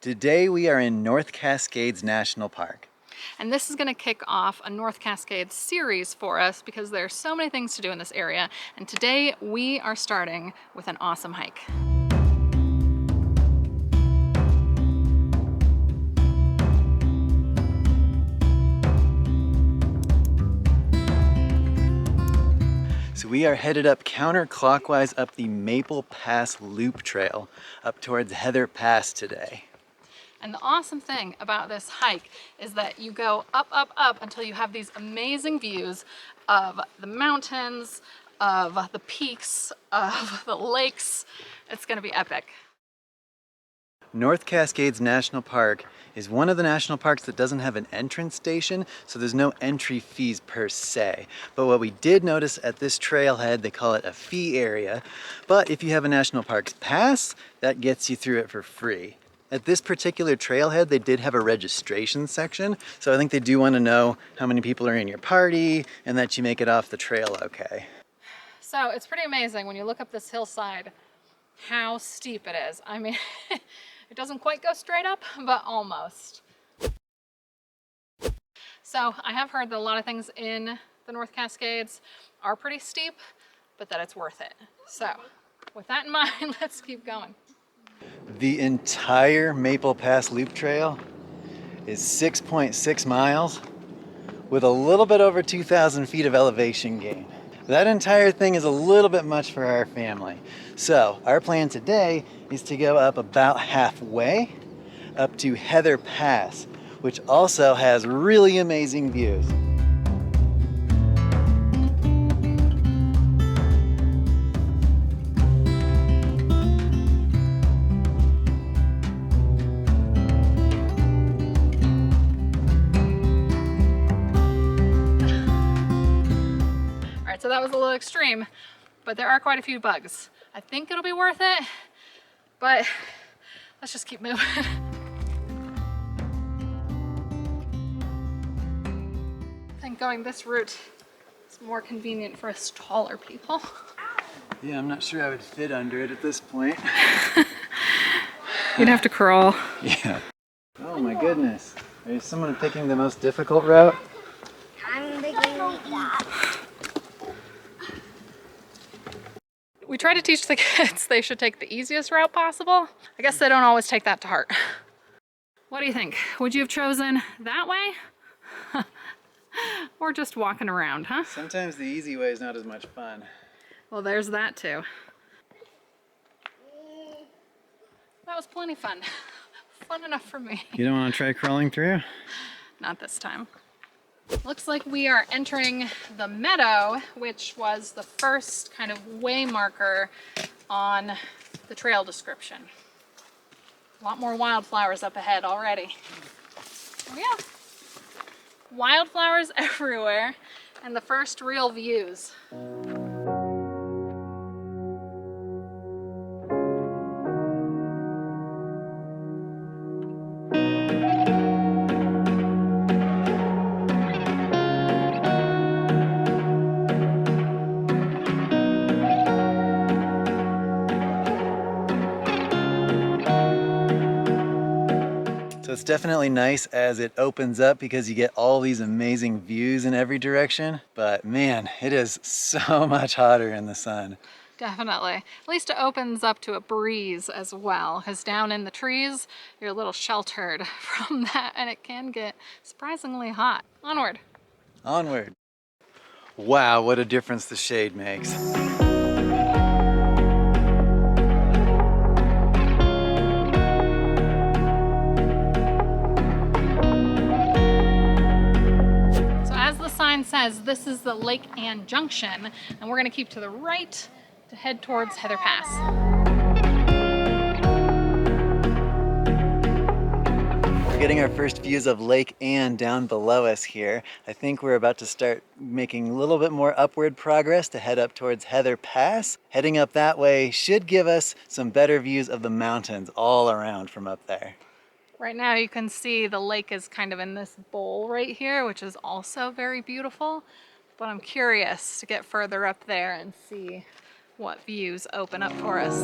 Today we are in North Cascades National Park. And this is going to kick off a North Cascades series for us because there's so many things to do in this area. And today we are starting with an awesome hike. So we are headed up counterclockwise up the Maple Pass Loop Trail up towards Heather Pass today. And the awesome thing about this hike is that you go up, up, up until you have these amazing views of the mountains, of the peaks, of the lakes. It's going to be epic. North Cascades National Park is one of the national parks that doesn't have an entrance station, so there's no entry fees per se. But what we did notice at this trailhead, they call it a fee area, but if you have a national parks pass, that gets you through it for free. At this particular trailhead, they did have a registration section, so I think they do want to know how many people are in your party and that you make it off the trail okay. So it's pretty amazing when you look up this hillside how steep it is. I mean, it doesn't quite go straight up, but almost. So I have heard that a lot of things in the North Cascades are pretty steep, but that it's worth it. So with that in mind, let's keep going. The entire Maple Pass Loop Trail is 6.6 miles with a little bit over 2,000 feet of elevation gain. That entire thing is a little bit much for our family. So our plan today is to go up about halfway up to Heather Pass, which also has really amazing views. So that was a little extreme, but there are quite a few bugs. I think it'll be worth it, but let's just keep moving. I think going this route is more convenient for us taller people. Yeah, I'm not sure I would fit under it at this point. You'd have to crawl. Yeah. Oh my goodness. Is someone picking the most difficult route? I'm picking that. We try to teach the kids they should take the easiest route possible. I guess they don't always take that to heart. What do you think? Would you have chosen that way? Or just walking around, huh? Sometimes the easy way is not as much fun. Well, there's that too. That was plenty fun. Fun enough for me. You don't want to try crawling through? Not this time. Looks like we are entering the meadow, which was the first kind of way marker on the trail description. A lot more wildflowers up ahead already. Oh yeah. Wildflowers everywhere and the first real views. So it's definitely nice as it opens up because you get all these amazing views in every direction. But man, it is so much hotter in the sun. Definitely. At least it opens up to a breeze as well, because down in the trees, you're a little sheltered from that, and it can get surprisingly hot. Onward. Onward. Wow, what a difference the shade makes. Says this is the Lake Ann Junction, and we're going to keep to the right to head towards Heather Pass. We're getting our first views of Lake Ann down below us here. I think we're about to start making a little bit more upward progress to head up towards Heather Pass. Heading up that way should give us some better views of the mountains all around from up there. Right now you can see the lake is kind of in this bowl right here, which is also very beautiful. But I'm curious to get further up there and see what views open up for us.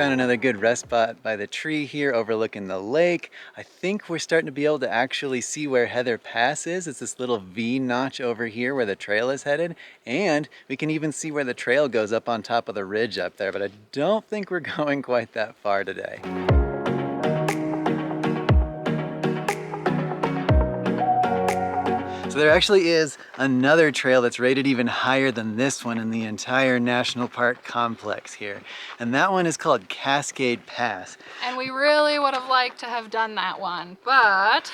found another good rest spot by the tree here overlooking the lake. I think we're starting to be able to actually see where Heather Pass is. It's this little V notch over here where the trail is headed. And we can even see where the trail goes up on top of the ridge up there, but I don't think we're going quite that far today. So there actually is another trail that's rated even higher than this one in the entire national park complex here. And that one is called Cascade Pass. And we really would have liked to have done that one, but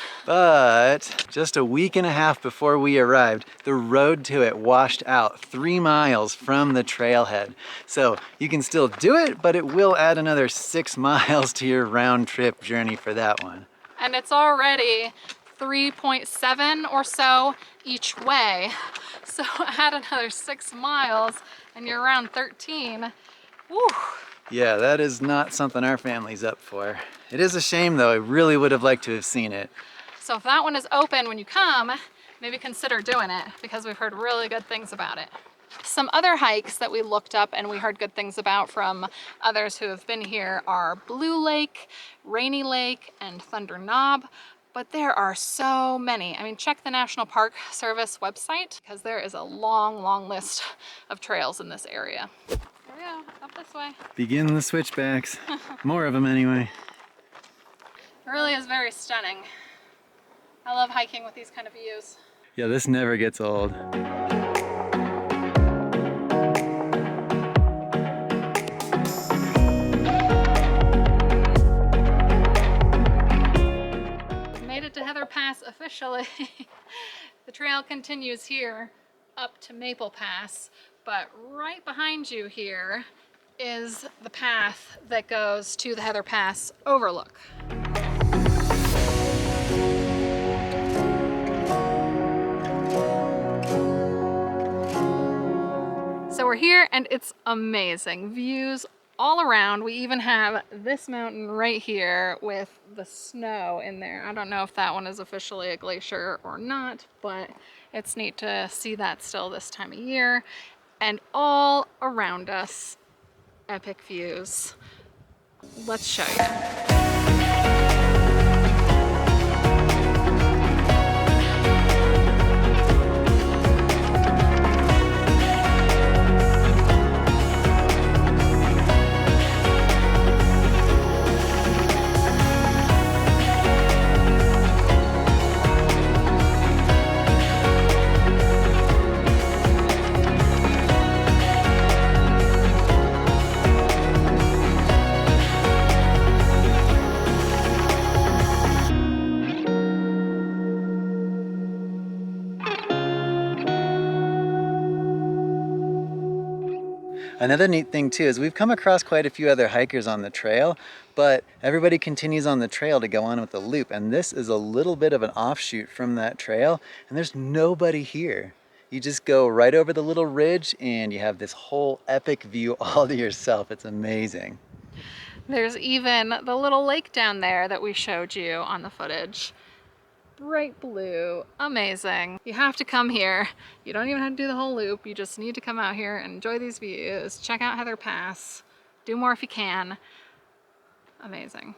just a week and a half before we arrived, the road to it washed out 3 miles from the trailhead. So you can still do it, but it will add another 6 miles to your round trip journey for that one. and it's already 3.7 or so each way. So add another 6 miles and you're around 13. Woo. Yeah, that is not something our family's up for. It is a shame though, I really would have liked to have seen it. So if that one is open when you come, maybe consider doing it because we've heard really good things about it. Some other hikes that we looked up and we heard good things about from others who have been here are Blue Lake, Rainy Lake, and Thunder Knob. But there are so many. I mean, check the National Park Service website because there is a long, long list of trails in this area. There we go, up this way. Begin the switchbacks. More of them anyway. It really is very stunning. I love hiking with these kind of views. Yeah, this never gets old. Made it to Heather Pass officially. The trail continues here up to Maple Pass, but right behind you here is the path that goes to the Heather Pass overlook. So we're here and it's amazing. Views all around. We even have this mountain right here with the snow in there. I don't know if that one is officially a glacier or not, but it's neat to see that still this time of year. And all around us, epic views. Let's show you. Another neat thing too is we've come across quite a few other hikers on the trail, but everybody continues on the trail to go on with the loop, and this is a little bit of an offshoot from that trail, and there's nobody here. You just go right over the little ridge and you have this whole epic view all to yourself. It's amazing. There's even the little lake down there that we showed you on the footage. Bright blue, amazing. You have to come here. You don't even have to do the whole loop. You just need to come out here and enjoy these views. Check out Heather Pass. Do more if you can. Amazing.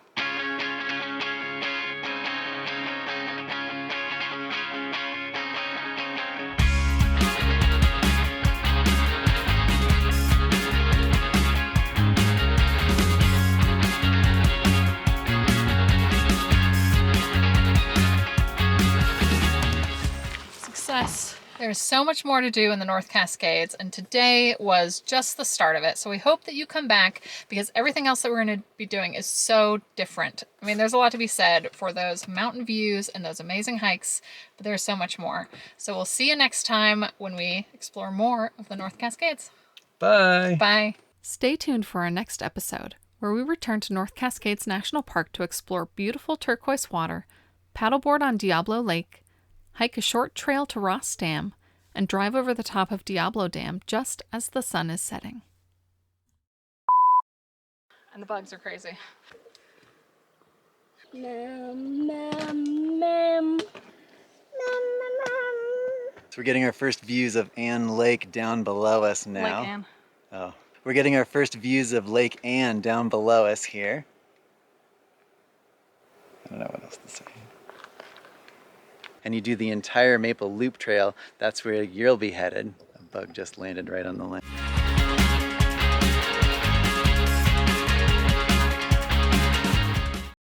There's so much more to do in the North Cascades, and today was just the start of it. So we hope that you come back because everything else that we're going to be doing is so different. I mean, there's a lot to be said for those mountain views and those amazing hikes, but there's so much more. So we'll see you next time when we explore more of the North Cascades. Bye. Bye. Stay tuned for our next episode, where we return to North Cascades National Park to explore beautiful turquoise water, paddleboard on Diablo Lake, hike a short trail to Ross Dam, and drive over the top of Diablo Dam just as the sun is setting. And the bugs are crazy. So we're getting our first views of Ann Lake down below us now. Lake Ann. Oh, We're getting our first views of Lake Anne down below us here. I don't know what else to say. And you do the entire Maple Loop Trail, that's where you'll be headed. A bug just landed right on the line.